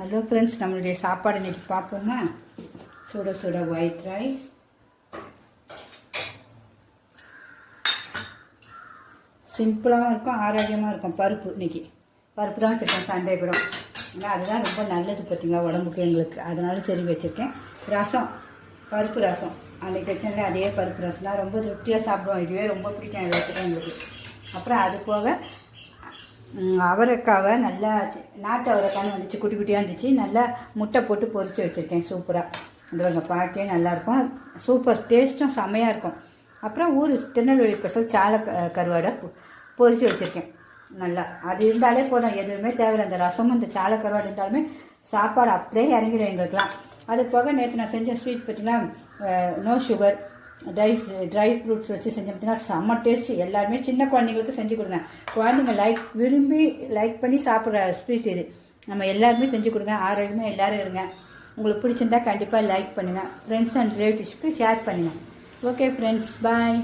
Hello friends, நம்மளுடைய சாப்பாடு இன்றைக்கி பார்ப்போமா? சுட சுட ஒயிட் ரைஸ், சிம்பிளாகவும் இருக்கும், ஆரோக்கியமாக இருக்கும். பருப்பு இன்றைக்கி பருப்பு தான் வச்சுருக்கேன், சண்டே கூட. ஏன்னா அதுதான் ரொம்ப நல்லது பார்த்தீங்களா உடம்புக்கு எங்களுக்கு. அதனால சரி வச்சுருக்கேன். ரசம், பருப்பு ரசம் அன்றைக்கி வச்சேன்ல, அதே பருப்பு ரசம் தான். ரொம்ப திருப்தியாக சாப்பிடுவோம். இதுவே ரொம்ப பிடிக்கும் எல்லாத்துக்கும் எங்களுக்கு. அப்புறம் அது போக அவரைக்காவை நல்லா நாட்டு அவரைக்கான்னு வந்துச்சு, குட்டி குட்டியாக இருந்துச்சு. நல்லா முட்டை போட்டு பொரித்து வச்சுருக்கேன் சூப்பராக. இந்த பார்க்கவே நல்லாயிருக்கும், சூப்பர் டேஸ்ட்டும் செம்மையாக இருக்கும். அப்புறம் திருநெல்வேலி ஸ்பெஷல் சாலை கருவாடை பொரித்து வச்சுருக்கேன் நல்லா. அது இருந்தாலே போதும், எதுவுமே தேவையில்லை. அந்த ரசமும் இந்த சாலை கருவாடு இருந்தாலுமே சாப்பாடு அப்படியே இறங்கிடும் எங்களுக்குலாம். அது போக நேற்று நான் செஞ்ச ஸ்வீட் பார்த்தீங்கன்னா நோ சுகர் ட்ரை ஃப்ரூட்ஸ் வச்சு செஞ்சேன் பார்த்தீங்கன்னா செம்ம டேஸ்ட்டு. எல்லாருமே சின்ன குழந்தைங்களுக்கு செஞ்சு கொடுங்க. குழந்தைங்க விரும்பி லைக் பண்ணி சாப்பிட்ற ஸ்வீட் இது. நம்ம எல்லாருமே செஞ்சு கொடுங்க. ஆரோக்கியமாக எல்லோரும் இருங்க. உங்களுக்கு பிடிச்சிருந்தா கண்டிப்பாக லைக் பண்ணுங்கள். ஃப்ரெண்ட்ஸ் அண்ட் ரிலேட்டிவ்ஸ்க்கு ஷேர் பண்ணுங்கள். ஓகே ஃப்ரெண்ட்ஸ், பாய்.